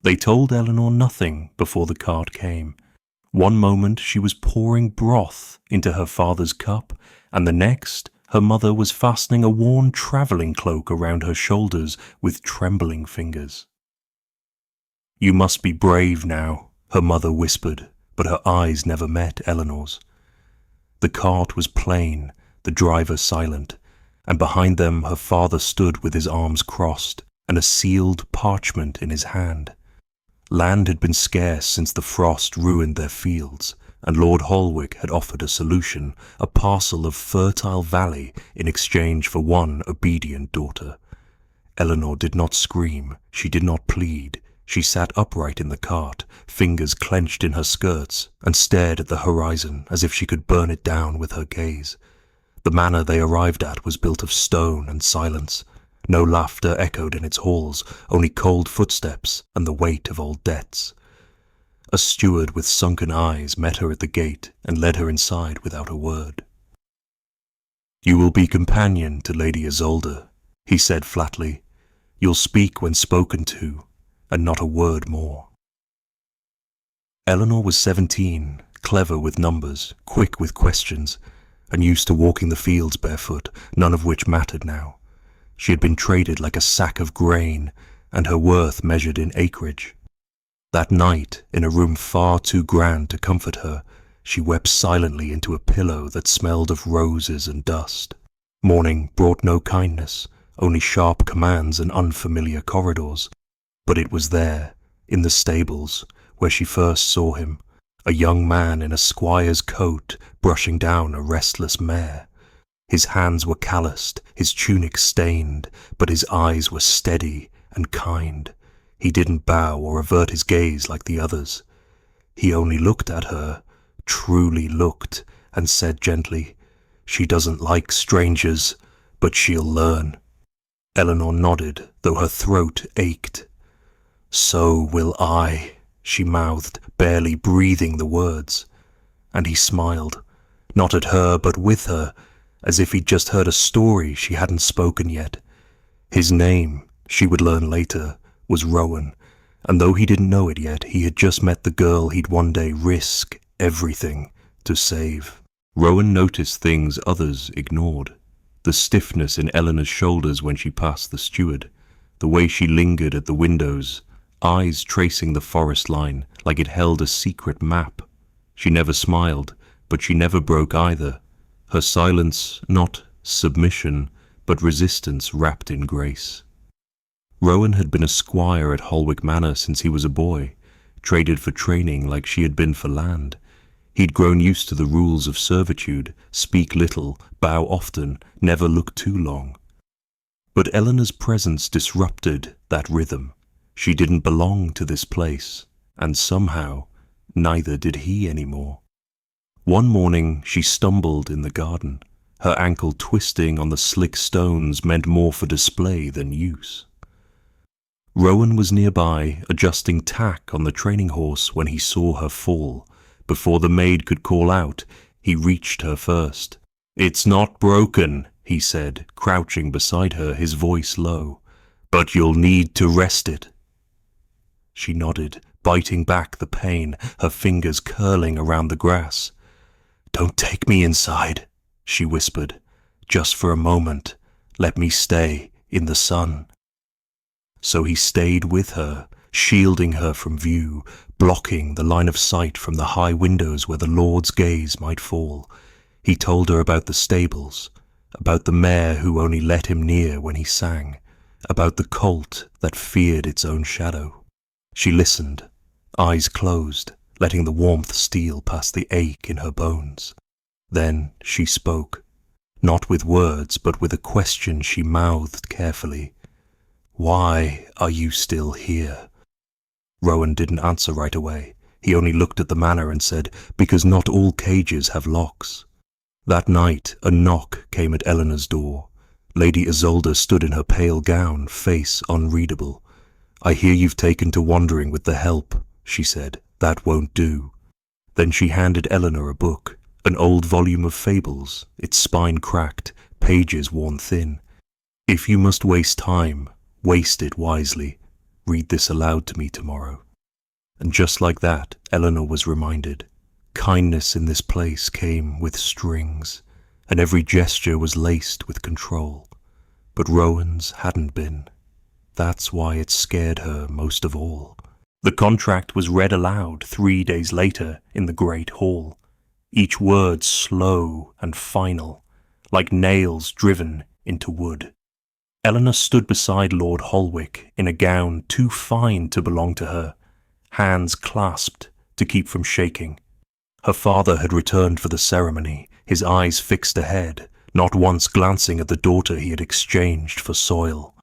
They told Eleanor nothing before the cart came. One moment she was pouring broth into her father's cup, and the next her mother was fastening a worn travelling cloak around her shoulders with trembling fingers. "You must be brave now," her mother whispered, but her eyes never met Eleanor's. The cart was plain, the driver silent, and behind them her father stood with his arms crossed and a sealed parchment in his hand. Land had been scarce since the frost ruined their fields, and Lord Holwick had offered a solution, a parcel of fertile valley in exchange for one obedient daughter. Eleanor did not scream, she did not plead. She sat upright in the cart, fingers clenched in her skirts, and stared at the horizon as if she could burn it down with her gaze. The manor they arrived at was built of stone and silence. No laughter echoed in its halls, only cold footsteps and the weight of old debts. A steward with sunken eyes met her at the gate and led her inside without a word. "You will be companion to Lady Isolde," he said flatly. "You'll speak when spoken to, and not a word more." Eleanor was 17, clever with numbers, quick with questions, and used to walking the fields barefoot, none of which mattered now. She had been traded like a sack of grain, and her worth measured in acreage. That night, in a room far too grand to comfort her, she wept silently into a pillow that smelled of roses and dust. Morning brought no kindness, only sharp commands and unfamiliar corridors. But it was there, in the stables, where she first saw him, a young man in a squire's coat brushing down a restless mare. His hands were calloused, his tunic stained, but his eyes were steady and kind. He didn't bow or avert his gaze like the others. He only looked at her, truly looked, and said gently, "She doesn't like strangers, but she'll learn." Eleanor nodded, though her throat ached. "So will I," she mouthed, barely breathing the words. And he smiled, not at her but with her, as if he'd just heard a story she hadn't spoken yet. His name, she would learn later, was Rowan, and though he didn't know it yet, he had just met the girl he'd one day risk everything to save. Rowan noticed things others ignored. The stiffness in Eleanor's shoulders when she passed the steward, the way she lingered at the windows, eyes tracing the forest line like it held a secret map. She never smiled, but she never broke either. Her silence, not submission, but resistance wrapped in grace. Rowan had been a squire at Holwick Manor since he was a boy, traded for training like she had been for land. He'd grown used to the rules of servitude, speak little, bow often, never look too long. But Eleanor's presence disrupted that rhythm. She didn't belong to this place, and somehow, neither did he anymore. One morning she stumbled in the garden, her ankle twisting on the slick stones meant more for display than use. Rowan was nearby, adjusting tack on the training horse when he saw her fall. Before the maid could call out, he reached her first. "It's not broken," he said, crouching beside her, his voice low, "but you'll need to rest it." She nodded, biting back the pain, her fingers curling around the grass. "Don't take me inside," she whispered. "Just for a moment. Let me stay in the sun." So he stayed with her, shielding her from view, blocking the line of sight from the high windows where the Lord's gaze might fall. He told her about the stables, about the mare who only let him near when he sang, about the colt that feared its own shadow. She listened, eyes closed, letting the warmth steal past the ache in her bones. Then she spoke, not with words but with a question she mouthed carefully. "Why are you still here?" Rowan didn't answer right away. He only looked at the manor and said, "Because not all cages have locks." That night a knock came at Eleanor's door. Lady Isolde stood in her pale gown, face unreadable. "I hear you've taken to wandering with the help," she said. "That won't do." Then she handed Eleanor a book, an old volume of fables, its spine cracked, pages worn thin. "If you must waste time, waste it wisely. Read this aloud to me tomorrow." And just like that, Eleanor was reminded. Kindness in this place came with strings, and every gesture was laced with control. But Rowan's hadn't been. That's why it scared her most of all. The contract was read aloud 3 days later in the great hall, each word slow and final, like nails driven into wood. Eleanor stood beside Lord Holwick in a gown too fine to belong to her, hands clasped to keep from shaking. Her father had returned for the ceremony, his eyes fixed ahead, not once glancing at the daughter he had exchanged for soil.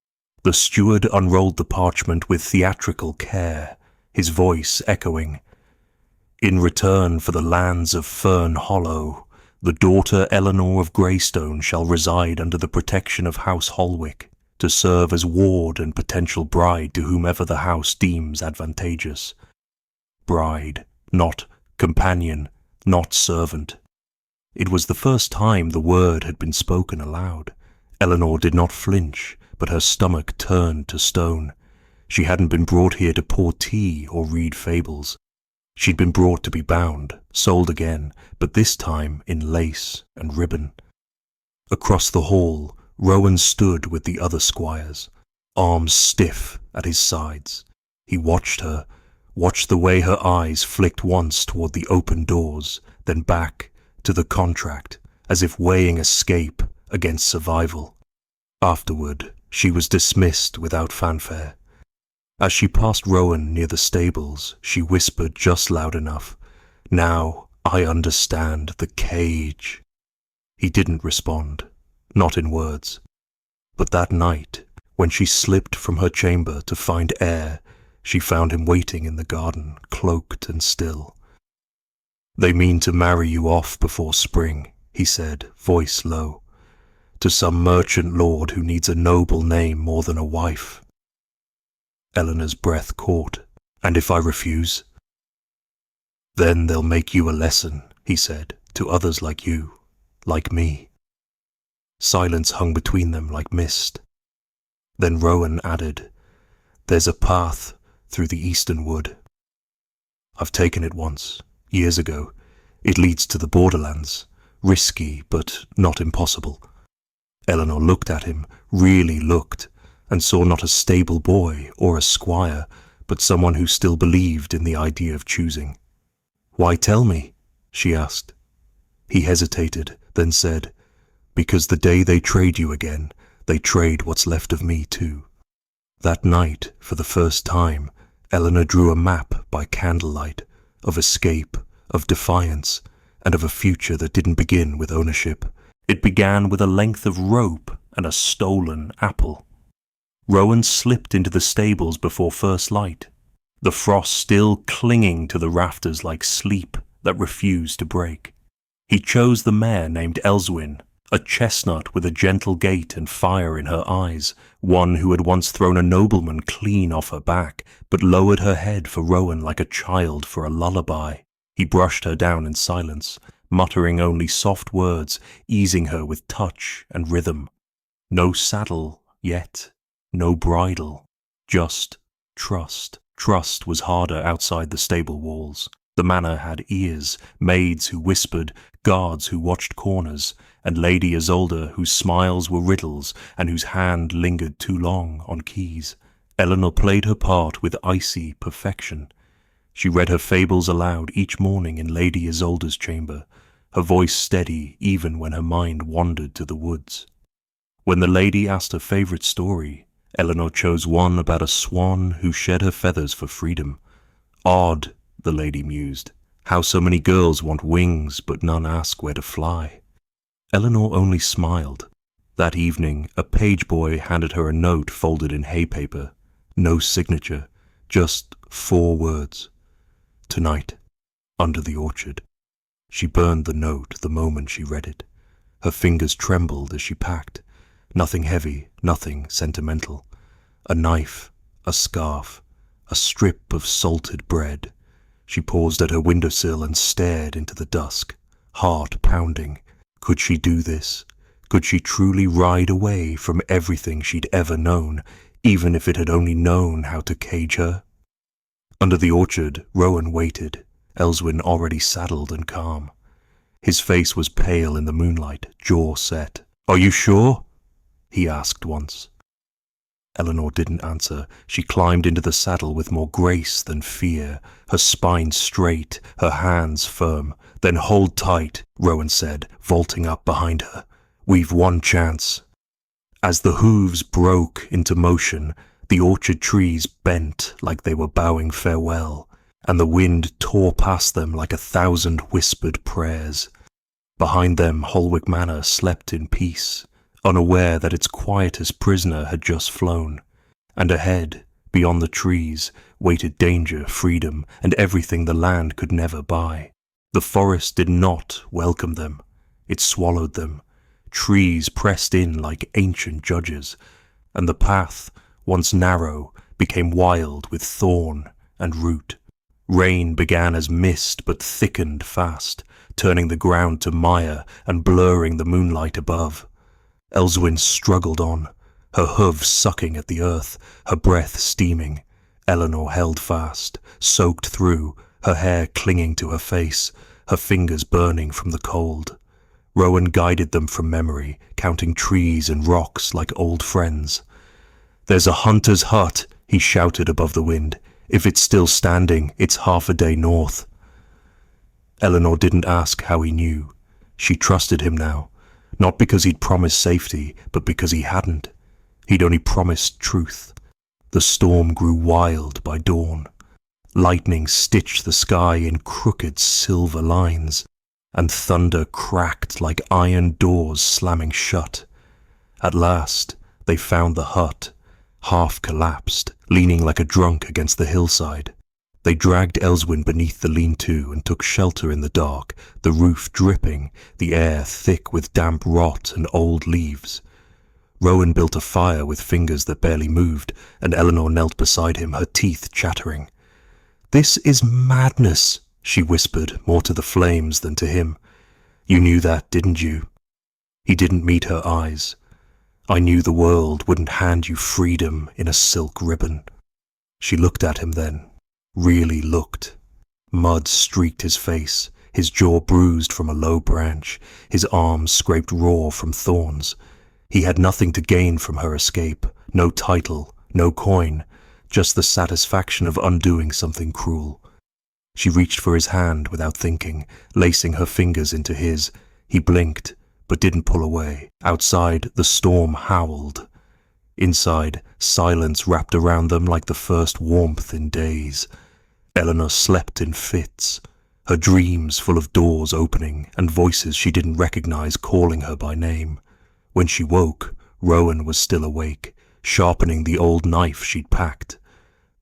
The steward unrolled the parchment with theatrical care, his voice echoing, "In return for the lands of Fern Hollow, the daughter Eleanor of Greystone shall reside under the protection of House Holwick, to serve as ward and potential bride to whomever the house deems advantageous. Bride, not companion, not servant." It was the first time the word had been spoken aloud. Eleanor did not flinch, but her stomach turned to stone. She hadn't been brought here to pour tea or read fables. She'd been brought to be bound, sold again, but this time in lace and ribbon. Across the hall, Rowan stood with the other squires, arms stiff at his sides. He watched her, watched the way her eyes flicked once toward the open doors, then back to the contract, as if weighing escape against survival. Afterward, she was dismissed without fanfare. As she passed Rowan near the stables, she whispered just loud enough, "Now I understand the cage." He didn't respond, not in words. But that night, when she slipped from her chamber to find air, she found him waiting in the garden, cloaked and still. "They mean to marry you off before spring," he said, voice low, "to some merchant lord who needs a noble name more than a wife." Eleanor's breath caught. "And if I refuse?" "Then they'll make you a lesson," he said, "to others like you, like me." Silence hung between them like mist. Then Rowan added, "There's a path through the eastern wood. I've taken it once, years ago. It leads to the borderlands. Risky, but not impossible." Eleanor looked at him, really looked, and saw not a stable boy or a squire, but someone who still believed in the idea of choosing. "Why tell me?" she asked. He hesitated, then said, "Because the day they trade you again, they trade what's left of me too." That night, for the first time, Eleanor drew a map by candlelight, of escape, of defiance, and of a future that didn't begin with ownership. It began with a length of rope and a stolen apple. Rowan slipped into the stables before first light, the frost still clinging to the rafters like sleep that refused to break. He chose the mare named Elswyn, a chestnut with a gentle gait and fire in her eyes, one who had once thrown a nobleman clean off her back, but lowered her head for Rowan like a child for a lullaby. He brushed her down in silence, muttering only soft words, easing her with touch and rhythm. No saddle yet, no bridle, just trust. Trust was harder outside the stable walls. The manor had ears, maids who whispered, guards who watched corners, and Lady Isolde whose smiles were riddles and whose hand lingered too long on keys. Eleanor played her part with icy perfection. She read her fables aloud each morning in Lady Isolde's chamber, her voice steady even when her mind wandered to the woods. When the lady asked her favourite story, Eleanor chose one about a swan who shed her feathers for freedom. Odd, the lady mused, how so many girls want wings but none ask where to fly. Eleanor only smiled. That evening, a page boy handed her a note folded in hay paper. No signature, just 4 words. Tonight, under the orchard. She burned the note the moment she read it. Her fingers trembled as she packed. Nothing heavy, nothing sentimental. A knife, a scarf, a strip of salted bread. She paused at her windowsill and stared into the dusk, heart pounding. Could she do this? Could she truly ride away from everything she'd ever known, even if it had only known how to cage her. Under the orchard, Rowan waited, Elswyn already saddled and calm. His face was pale in the moonlight, jaw set. "Are you sure?" he asked once. Eleanor didn't answer. She climbed into the saddle with more grace than fear, her spine straight, her hands firm. "Then hold tight," Rowan said, vaulting up behind her. "We've one chance." As the hooves broke into motion, the orchard trees bent like they were bowing farewell, and the wind tore past them like 1,000 whispered prayers. Behind them, Holwick Manor slept in peace, unaware that its quietest prisoner had just flown, and ahead, beyond the trees, waited danger, freedom, and everything the land could never buy. The forest did not welcome them. It swallowed them. Trees pressed in like ancient judges, and the path, once narrow, became wild with thorn and root. Rain began as mist but thickened fast, turning the ground to mire and blurring the moonlight above. Elswyn struggled on, her hooves sucking at the earth, her breath steaming. Eleanor held fast, soaked through, her hair clinging to her face, her fingers burning from the cold. Rowan guided them from memory, counting trees and rocks like old friends. "There's a hunter's hut," he shouted above the wind. "If it's still standing, it's half a day north." Eleanor didn't ask how he knew. She trusted him now, not because he'd promised safety, but because he hadn't. He'd only promised truth. The storm grew wild by dawn. Lightning stitched the sky in crooked silver lines, and thunder cracked like iron doors slamming shut. At last, they found the hut, half collapsed, leaning like a drunk against the hillside. They dragged Elswyn beneath the lean-to and took shelter in the dark, the roof dripping, the air thick with damp rot and old leaves. Rowan built a fire with fingers that barely moved, and Eleanor knelt beside him, her teeth chattering. "This is madness," she whispered, more to the flames than to him. "You knew that, didn't you?" He didn't meet her eyes. "I knew the world wouldn't hand you freedom in a silk ribbon." She looked at him then. Really looked. Mud streaked his face, his jaw bruised from a low branch, his arms scraped raw from thorns. He had nothing to gain from her escape, no title, no coin, just the satisfaction of undoing something cruel. She reached for his hand without thinking, lacing her fingers into his. He blinked, but didn't pull away. Outside, the storm howled. Inside, silence wrapped around them like the first warmth in days. Eleanor slept in fits, her dreams full of doors opening and voices she didn't recognize calling her by name. When she woke, Rowan was still awake, sharpening the old knife she'd packed.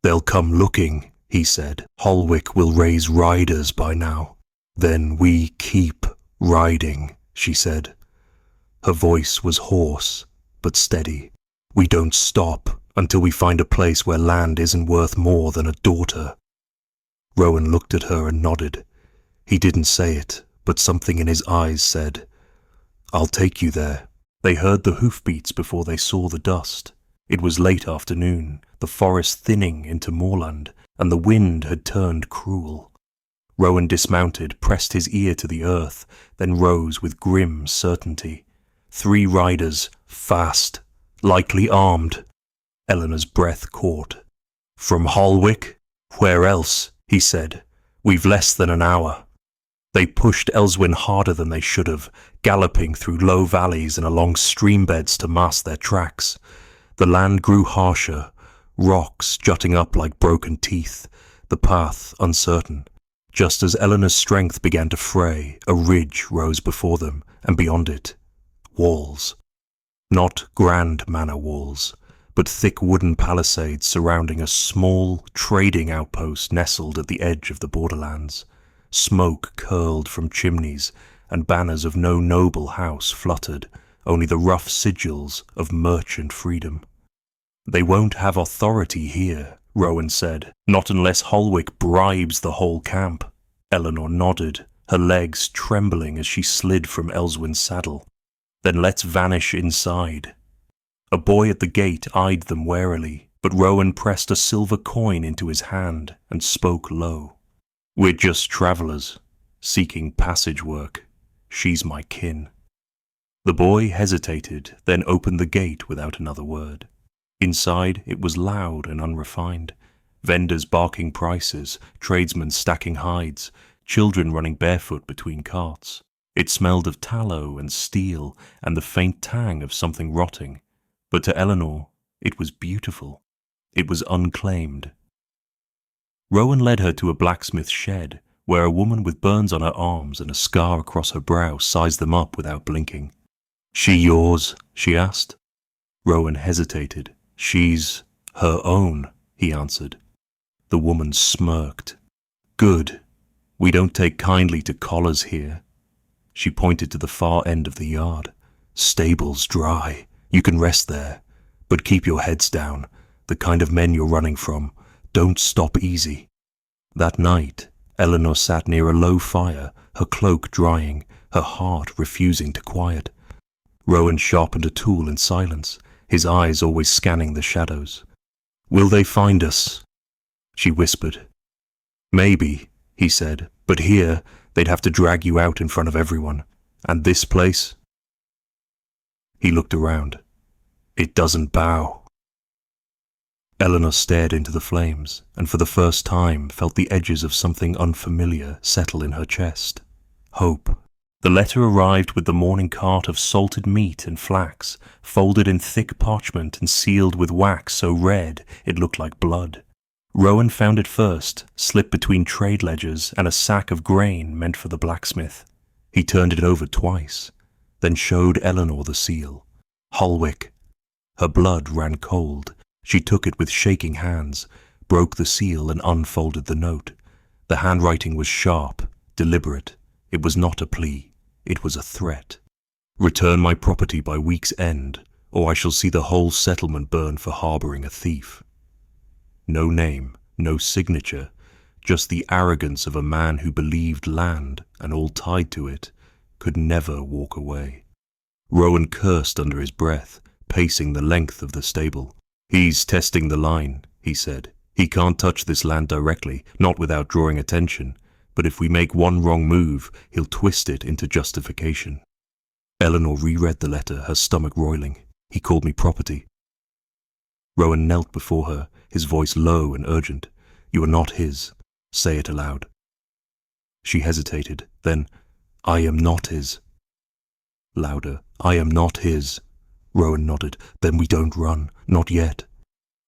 "They'll come looking," he said. "Holwick will raise riders by now." "Then we keep riding," she said. Her voice was hoarse, but steady. "We don't stop until we find a place where land isn't worth more than a daughter." Rowan looked at her and nodded. He didn't say it, but something in his eyes said, "I'll take you there." They heard the hoofbeats before they saw the dust. It was late afternoon, the forest thinning into moorland, and the wind had turned cruel. Rowan dismounted, pressed his ear to the earth, then rose with grim certainty. 3 riders, fast, likely armed. Eleanor's breath caught. "From Holwick? Where else?" he said. "We've less than an hour." They pushed Elswyn harder than they should have, galloping through low valleys and along stream beds to mask their tracks. The land grew harsher, rocks jutting up like broken teeth, the path uncertain. Just as Eleanor's strength began to fray, a ridge rose before them, and beyond it, walls. Not grand manor walls, but thick wooden palisades surrounding a small trading outpost nestled at the edge of the borderlands. Smoke curled from chimneys, and banners of no noble house fluttered, only the rough sigils of merchant freedom. "They won't have authority here," Rowan said, "not unless Holwick bribes the whole camp." Eleanor nodded, her legs trembling as she slid from Elswyn's saddle. "Then let's vanish inside." A boy at the gate eyed them warily, but Rowan pressed a silver coin into his hand and spoke low. "We're just travellers, seeking passage work. She's my kin." The boy hesitated, then opened the gate without another word. Inside it was loud and unrefined. Vendors barking prices, tradesmen stacking hides, children running barefoot between carts. It smelled of tallow and steel and the faint tang of something rotting. But to Eleanor, it was beautiful. It was unclaimed. Rowan led her to a blacksmith's shed, where a woman with burns on her arms and a scar across her brow sized them up without blinking. "She yours?" she asked. Rowan hesitated. "She's her own," he answered. The woman smirked. "Good. We don't take kindly to collars here." She pointed to the far end of the yard. "Stable's dry. You can rest there. But keep your heads down. The kind of men you're running from. Don't stop easy." That night, Eleanor sat near a low fire, her cloak drying, her heart refusing to quiet. Rowan sharpened a tool in silence, his eyes always scanning the shadows. "Will they find us?" she whispered. "Maybe," he said, "but here they'd have to drag you out in front of everyone. And this place?" He looked around. "It doesn't bow." Eleanor stared into the flames, and for the first time felt the edges of something unfamiliar settle in her chest. Hope. The letter arrived with the morning cart of salted meat and flax, folded in thick parchment and sealed with wax so red it looked like blood. Rowan found it first, slipped between trade ledgers and a sack of grain meant for the blacksmith. He turned it over twice, then showed Eleanor the seal. Holwick. Her blood ran cold. She took it with shaking hands, broke the seal and unfolded the note. The handwriting was sharp, deliberate. It was not a plea. It was a threat. "Return my property by week's end, or I shall see the whole settlement burn for harbouring a thief." No name, no signature, just the arrogance of a man who believed land, and all tied to it, could never walk away. Rowan cursed under his breath, pacing the length of the stable. "He's testing the line," he said. "He can't touch this land directly, not without drawing attention. But if we make one wrong move, he'll twist it into justification." Eleanor reread the letter, her stomach roiling. "He called me property." Rowan knelt before her, his voice low and urgent. "You are not his. Say it aloud." She hesitated, then, "I am not his." Louder, "I am not his." Rowan nodded. "Then we don't run, not yet."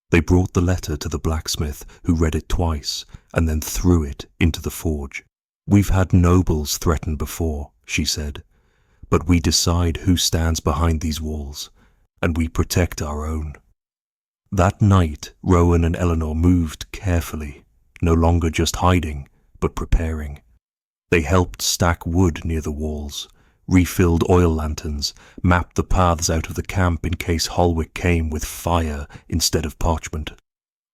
They brought the letter to the blacksmith, who read it twice, and then threw it into the forge. "We've had nobles threatened before," she said, "but we decide who stands behind these walls, and we protect our own." That night, Rowan and Eleanor moved carefully, no longer just hiding, but preparing. They helped stack wood near the walls, refilled oil lanterns, mapped the paths out of the camp in case Holwick came with fire instead of parchment.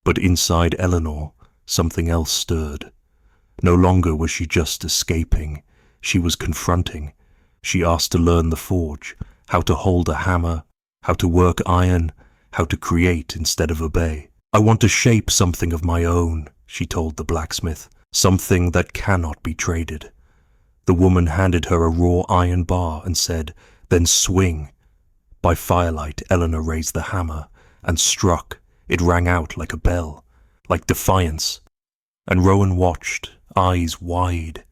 But inside Eleanor, something else stirred. No longer was she just escaping, she was confronting. She asked to learn the forge, how to hold a hammer, how to work iron, how to create instead of obey. "I want to shape something of my own," she told the blacksmith, "something that cannot be traded." The woman handed her a raw iron bar and said, "Then swing." By firelight, Eleanor raised the hammer and struck. It rang out like a bell, like defiance. And Rowan watched, eyes wide,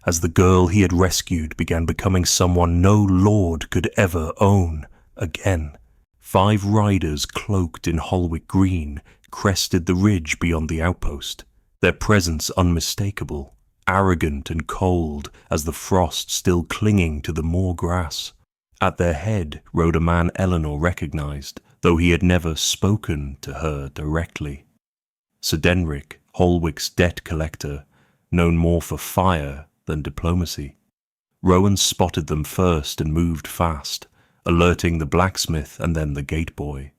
as the girl he had rescued began becoming someone no lord could ever own again. 5 riders cloaked in Holwick green crested the ridge beyond the outpost, their presence unmistakable, arrogant and cold as the frost still clinging to the moor grass. At their head rode a man Eleanor recognized, though he had never spoken to her directly. Sir Denric, Holwick's debt collector, known more for fire than diplomacy. Rowan spotted them first and moved fast, alerting the blacksmith and then the gate boy.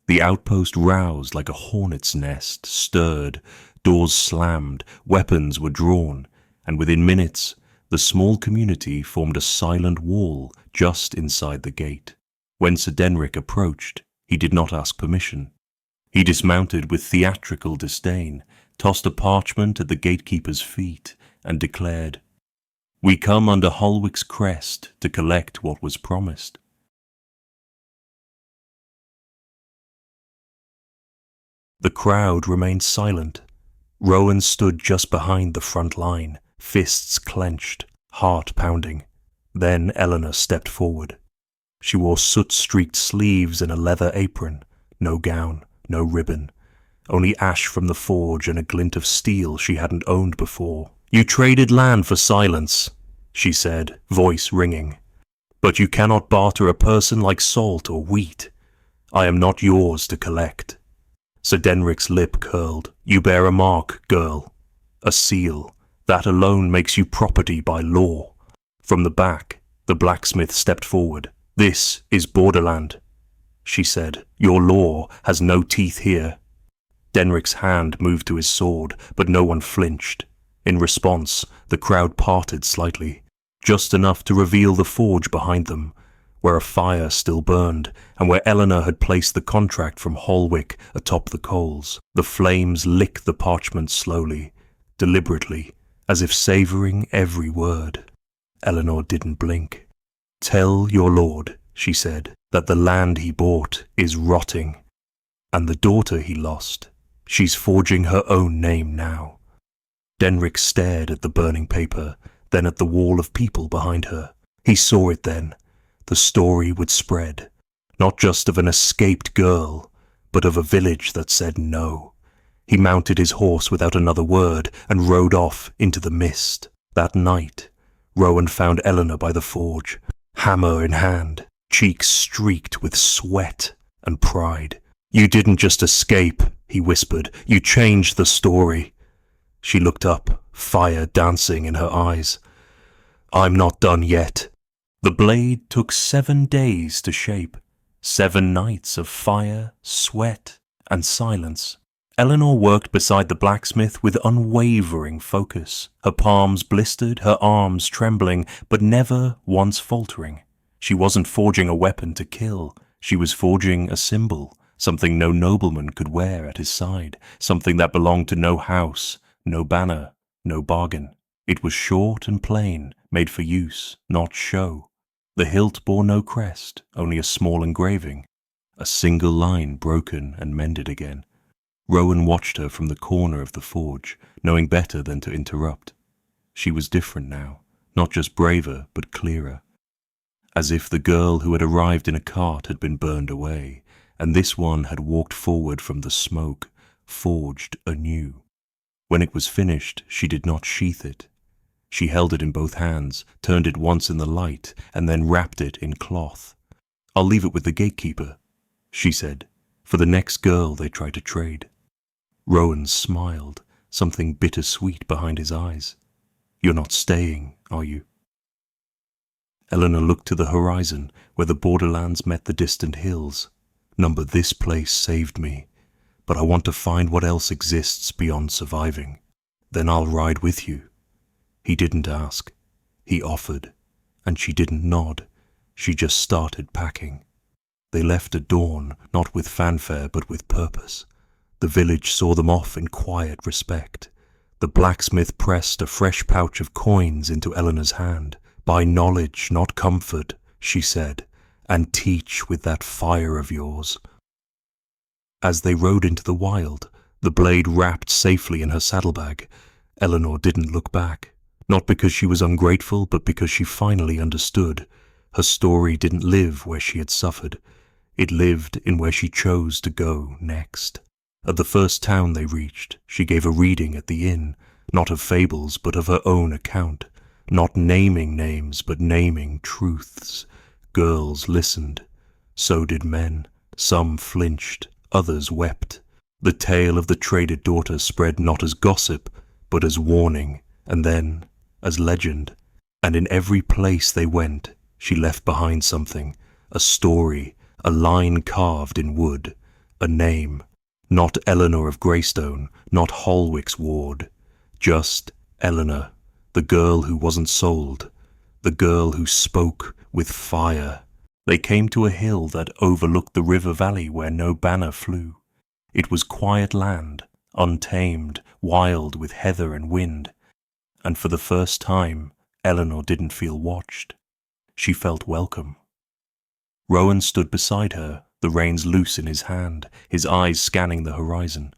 The outpost roused like a hornet's nest, stirred, doors slammed, weapons were drawn, and within minutes the small community formed a silent wall just inside the gate. When Sir Denric approached, He did not ask permission. He dismounted with theatrical disdain, tossed a parchment at the gatekeeper's feet, and declared, "We come under Holwick's crest to collect what was promised." The crowd remained silent. Rowan stood just behind the front line, fists clenched, heart pounding. Then Eleanor stepped forward. She wore soot-streaked sleeves and a leather apron, no gown, no ribbon, only ash from the forge and a glint of steel she hadn't owned before. "You traded land for silence," she said, voice ringing. "But you cannot barter a person like salt or wheat. I am not yours to collect." Sir Denric's lip curled. "You bear a mark, girl. A seal. That alone makes you property by law." From the back, the blacksmith stepped forward. "This is borderland," she said. "Your law has no teeth here." Denric's hand moved to his sword, but no one flinched. In response, the crowd parted slightly, just enough to reveal the forge behind them, where a fire still burned, and where Eleanor had placed the contract from Holwick atop the coals. The flames licked the parchment slowly, deliberately, as if savouring every word. Eleanor didn't blink. "Tell your lord," she said, "that the land he bought is rotting, and the daughter he lost, she's forging her own name now." Denric stared at the burning paper, then at the wall of people behind her. He saw it then. The story would spread, not just of an escaped girl, but of a village that said no. He mounted his horse without another word and rode off into the mist. That night, Rowan found Eleanor by the forge, hammer in hand, cheeks streaked with sweat and pride. "You didn't just escape," he whispered. "You changed the story." She looked up, fire dancing in her eyes. "I'm not done yet." The blade took 7 days to shape, 7 nights of fire, sweat, and silence. Eleanor worked beside the blacksmith with unwavering focus, her palms blistered, her arms trembling, but never once faltering. She wasn't forging a weapon to kill, she was forging a symbol, something no nobleman could wear at his side, something that belonged to no house, no banner, no bargain. It was short and plain, made for use, not show. The hilt bore no crest, only a small engraving, a single line broken and mended again. Rowan watched her from the corner of the forge, knowing better than to interrupt. She was different now, not just braver, but clearer. As if the girl who had arrived in a cart had been burned away, and this one had walked forward from the smoke, forged anew. When it was finished, she did not sheath it. She held it in both hands, turned it once in the light, and then wrapped it in cloth. "I'll leave it with the gatekeeper," she said, "for the next girl they try to trade." Rowan smiled, something bittersweet behind his eyes. "You're not staying, are you?" Eleanor looked to the horizon, where the borderlands met the distant hills. "Number, this place saved me, but I want to find what else exists beyond surviving. Then I'll ride with you." He didn't ask. He offered, and she didn't nod. She just started packing. They left at dawn, not with fanfare but with purpose. The village saw them off in quiet respect. The blacksmith pressed a fresh pouch of coins into Eleanor's hand. "Buy knowledge, not comfort," she said, "and teach with that fire of yours." As they rode into the wild, the blade wrapped safely in her saddlebag, Eleanor didn't look back. Not because she was ungrateful, but because she finally understood. Her story didn't live where she had suffered. It lived in where she chose to go next. At the first town they reached, she gave a reading at the inn, not of fables, but of her own account. Not naming names, but naming truths. Girls listened. So did men. Some flinched, others wept. The tale of the traded daughter spread not as gossip, but as warning, and then as legend. And in every place they went, she left behind something, a story, a line carved in wood, a name. Not Eleanor of Greystone, not Holwick's ward, just Eleanor, the girl who wasn't sold, the girl who spoke with fire, They came to a hill that overlooked the river valley where no banner flew. It was quiet land, untamed, wild with heather and wind, and for the first time Eleanor didn't feel watched. She felt welcome. Rowan stood beside her, the reins loose in his hand, his eyes scanning the horizon.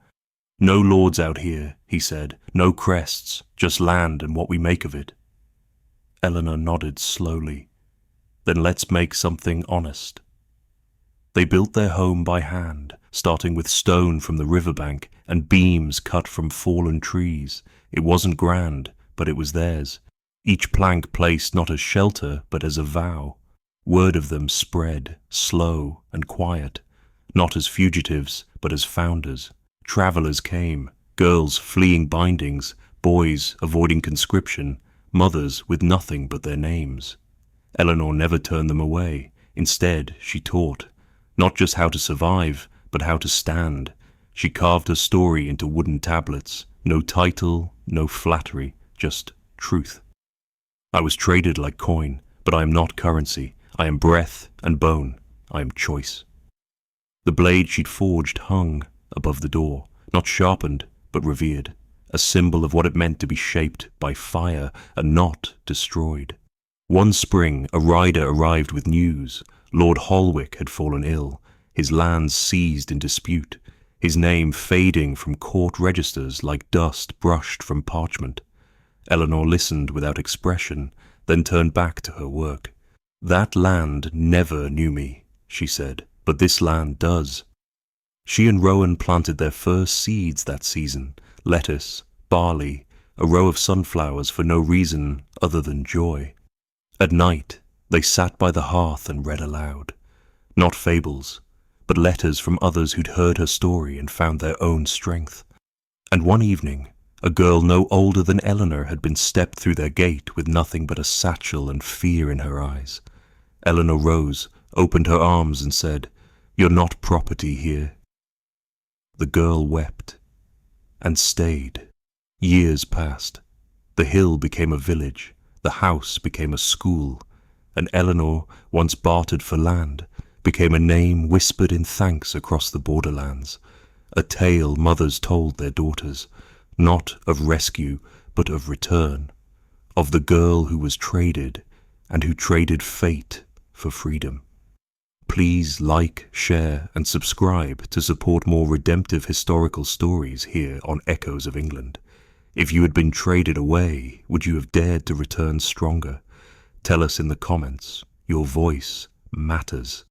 "No lords out here," he said, "no crests, just land and what we make of it." Eleanor nodded slowly. "Then let's make something honest." They built their home by hand, starting with stone from the riverbank and beams cut from fallen trees. It wasn't grand, but it was theirs. Each plank placed not as shelter, but as a vow. Word of them spread, slow and quiet, not as fugitives, but as founders. Travellers came, girls fleeing bindings, boys avoiding conscription, mothers with nothing but their names. Eleanor never turned them away. Instead, she taught, not just how to survive, but how to stand. She carved her story into wooden tablets. No title, no flattery, just truth. "I was traded like coin, but I am not currency. I am breath and bone. I am choice." The blade she'd forged hung above the door, not sharpened, but revered, a symbol of what it meant to be shaped by fire and not destroyed. One spring, a rider arrived with news. Lord Holwick had fallen ill, his lands seized in dispute, his name fading from court registers like dust brushed from parchment. Eleanor listened without expression, then turned back to her work. "That land never knew me," she said, "but this land does." She and Rowan planted their first seeds that season, lettuce, barley, a row of sunflowers for no reason other than joy. At night, they sat by the hearth and read aloud. Not fables, but letters from others who'd heard her story and found their own strength. And one evening, a girl no older than Eleanor had been stepped through their gate with nothing but a satchel and fear in her eyes. Eleanor rose, opened her arms and said, "You're not property here." The girl wept and stayed. Years passed. The hill became a village. The house became a school. And Eleanor, once bartered for land, became a name whispered in thanks across the borderlands. A tale mothers told their daughters, not of rescue, but of return. Of the girl who was traded, and who traded fate for freedom. Please like, share, and subscribe to support more redemptive historical stories here on Echoes of England. If you had been traded away, would you have dared to return stronger? Tell us in the comments. Your voice matters.